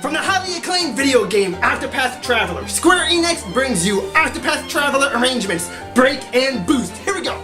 From the highly acclaimed video game Octopath Traveler, Square Enix brings you Octopath Traveler arrangements, Break and Boost. Here we go!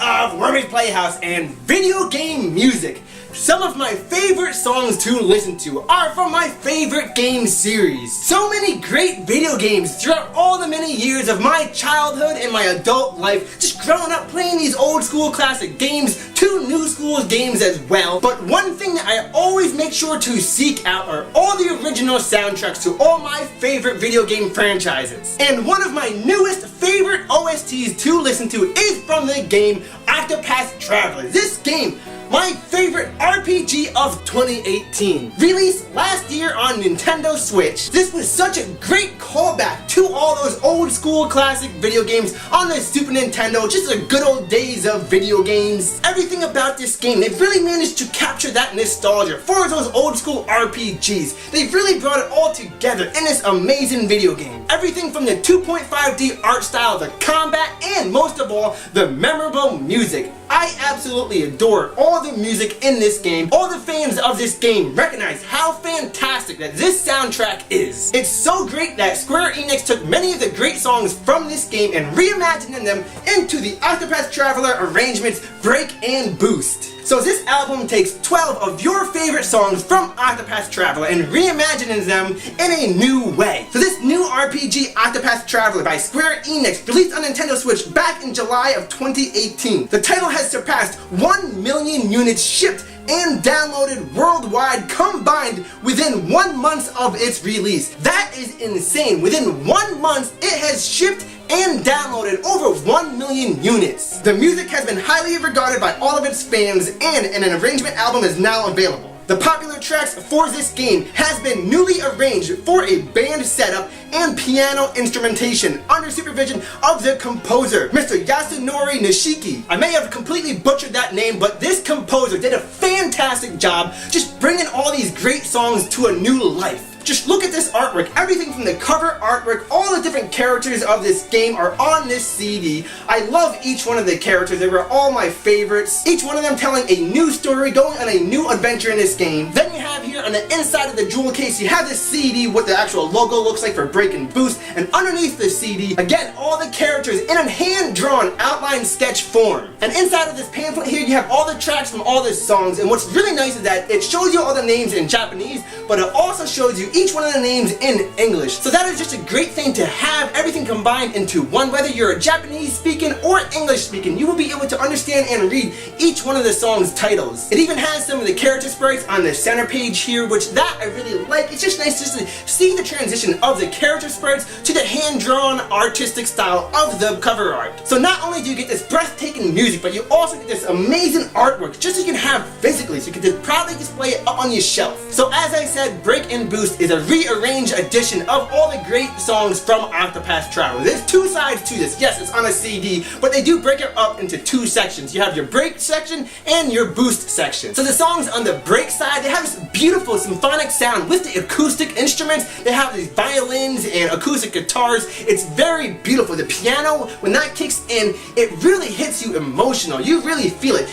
Of Wormys Playhouse and video game music. Some of my favorite songs to listen to are from my favorite game series. So many great video games throughout all the many years of my childhood and my adult life, just growing up playing these old school classic games to new school games as well. But one thing that I always make sure to seek out are all the original soundtracks to all my favorite video game franchises. And one of my newest favorite OSTs to listen to is from the game Octopath Traveler. This game, my favorite RPG of 2018. Released last year on Nintendo Switch. This was such a great callback to all those old school classic video games on the Super Nintendo, just the good old days of video games. Everything about this game, they've really managed to capture that nostalgia for those old school RPGs. They've really brought it all together in this amazing video game. Everything from the 2.5D art style, the combat, and most of all, the memorable music. I absolutely adore all the music in this game. All the fans of this game recognize how fantastic that this soundtrack is. It's so great that Square Enix took many of the great songs from this game and reimagined them into the Octopath Traveler arrangements Break and Boost. So this album takes 12 of your favorite songs from Octopath Traveler and reimagines them in a new way. So this new RPG, Octopath Traveler by Square Enix, released on Nintendo Switch back in July of 2018. The title has surpassed 1 million units shipped and downloaded worldwide combined within 1 month of its release. That is insane. Within 1 month, it has shipped and downloaded over 1 million units. The music has been highly regarded by all of its fans, and an arrangement album is now available. The popular tracks for this game has been newly arranged for a band setup and piano instrumentation under supervision of the composer, Mr. Yasunori Nishiki. I may have completely butchered that name, but this composer did a fantastic job just bringing all these great songs to a new life. Just look at this artwork. Everything from the cover artwork, all the different characters of this game are on this CD. I love each one of the characters. They were all my favorites. Each one of them telling a new story, going on a new adventure in this game. Then you have here on the inside of the jewel case, you have this CD, what the actual logo looks like for Break and Boost. And underneath the CD, again, all the characters in a hand-drawn outline sketch form. And inside of this pamphlet here, you have all the tracks from all the songs. And what's really nice is that it shows you all the names in Japanese, but it also shows you each one of the names in English. So that is just a great thing to have everything combined into one. Whether you're a Japanese speaking or English speaking, you will be able to understand and read each one of the song's titles. It even has some of the character sprites on the center page here, which that I really like. It's just nice just to see the transition of the character sprites to the hand-drawn artistic style of the cover art. So not only do you get this breathtaking music, but you also get this amazing artwork just so you can have physically, so you can just proudly display it up on your shelf. So as I said, Break and Boost is a rearranged edition of all the great songs from Octopath Traveler. There's two sides to this. Yes, it's on a CD, but they do break it up into two sections. You have your break section and your boost section. So the songs on the break side, they have this beautiful symphonic sound with the acoustic instruments. They have these violins and acoustic guitars. It's very beautiful. The piano, when that kicks in, it really hits you emotional. You really feel it.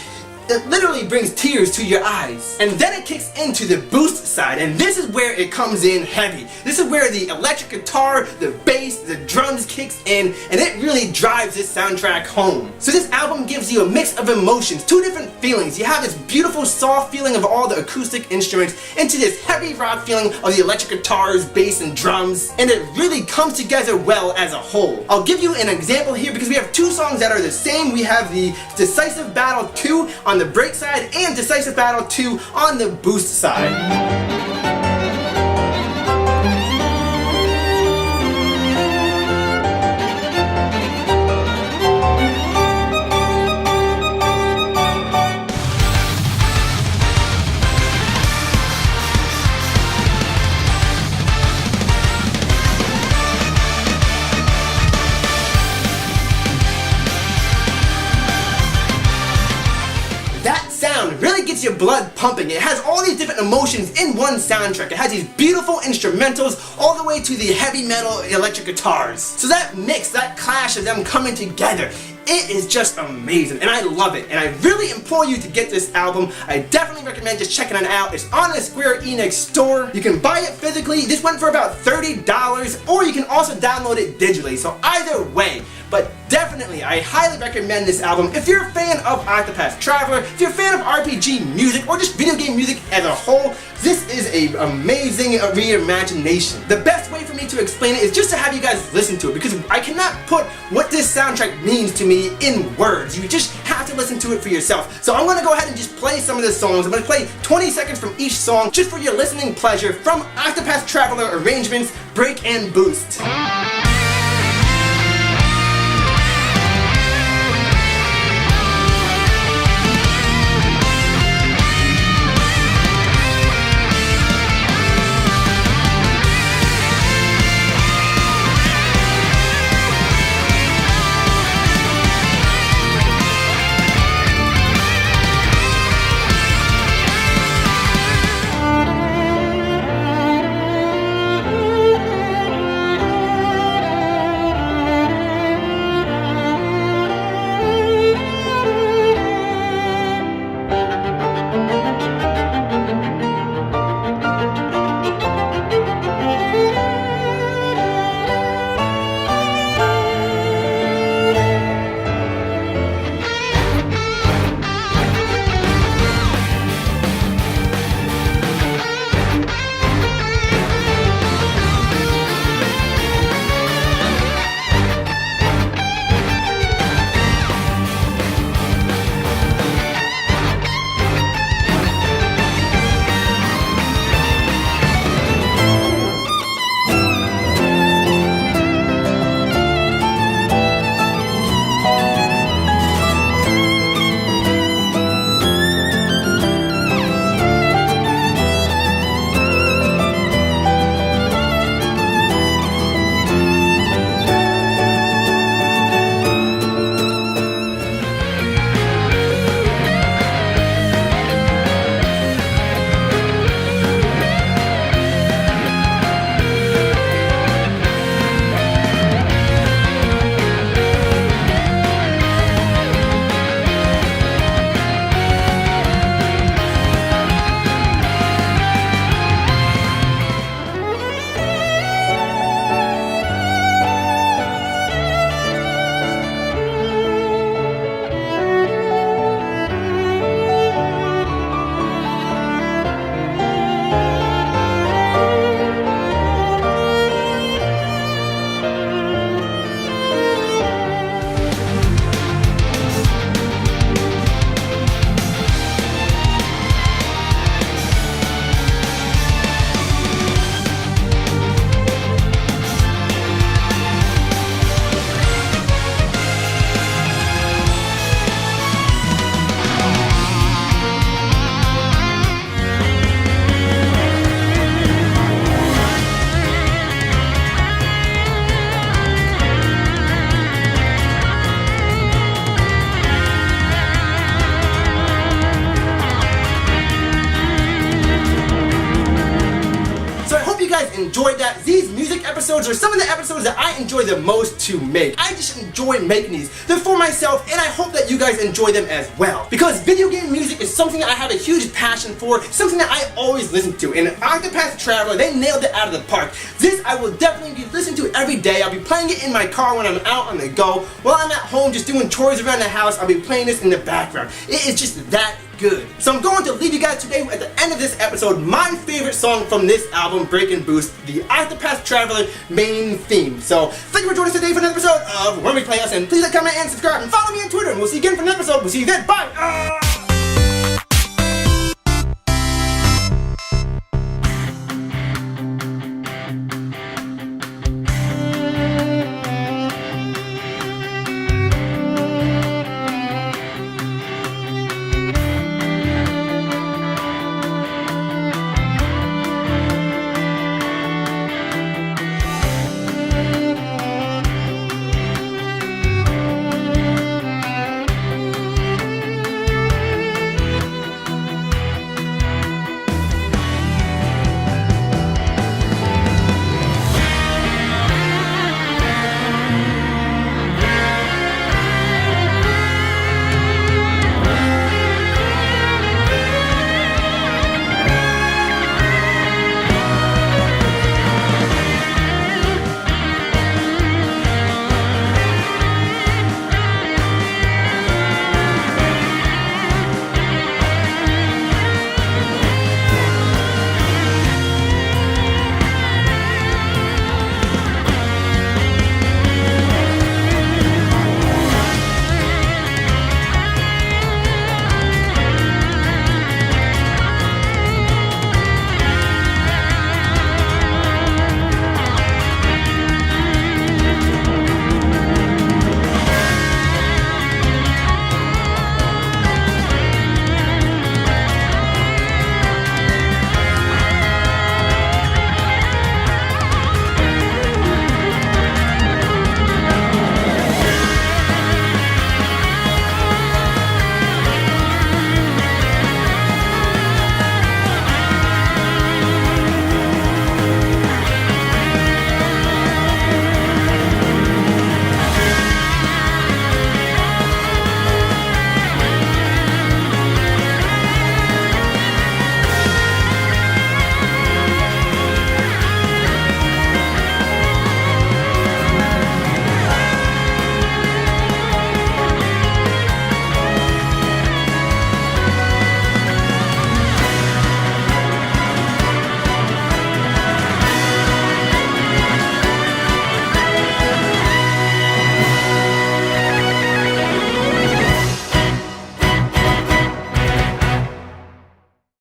it literally brings tears to your eyes. And then it kicks into the boost side, and this is where it comes in heavy. This is where the electric guitar, the bass, the drums kicks in, and it really drives this soundtrack home. So this album gives you a mix of emotions, two different feelings. You have this beautiful soft feeling of all the acoustic instruments into this heavy rock feeling of the electric guitars, bass, and drums, and it really comes together well as a whole. I'll give you an example here because we have two songs that are the same. We have the Decisive Battle 2 on the break side and Decisive Battle 2 on the boost side. Really gets your blood pumping. It has all these different emotions in one soundtrack. It has these beautiful instrumentals all the way to the heavy metal electric guitars. So that mix, that clash of them coming together, it is just amazing, and I love it. And I really implore you to get this album. I definitely recommend just checking it out. It's on the Square Enix store. You can buy it physically. This went for about $30, or you can also download it digitally. So either way, but definitely, I highly recommend this album. If you're a fan of Octopath Traveler, if you're a fan of RPG music, or just video game music as a whole, this is an amazing reimagination. The best way for me to explain it is just to have you guys listen to it, because I cannot put what this soundtrack means to me in words. You just have to listen to it for yourself. So I'm going to go ahead and just play some of the songs. I'm going to play 20 seconds from each song just for your listening pleasure from Octopath Traveler arrangements, Break and Boost. enjoyed that. These music music episodes are some of the episodes that I enjoy the most to make. I just enjoy making these. They're for myself, and I hope that you guys enjoy them as well. Because video game music is something that I have a huge passion for, something that I always listen to. And Octopath Traveler, they nailed it out of the park. This I will definitely be listening to every day. I'll be playing it in my car when I'm out on the go. While I'm at home just doing chores around the house, I'll be playing this in the background. It is just that good. So I'm going to leave you guys today at the end of this episode my favorite song from this album, Break and Boost, the Octopath Traveler main theme. So thank you for joining us today for another episode of Wormys Playhouse, and please like, comment, and subscribe, and follow me on Twitter, and we'll see you again for another episode. We'll see you then. Bye!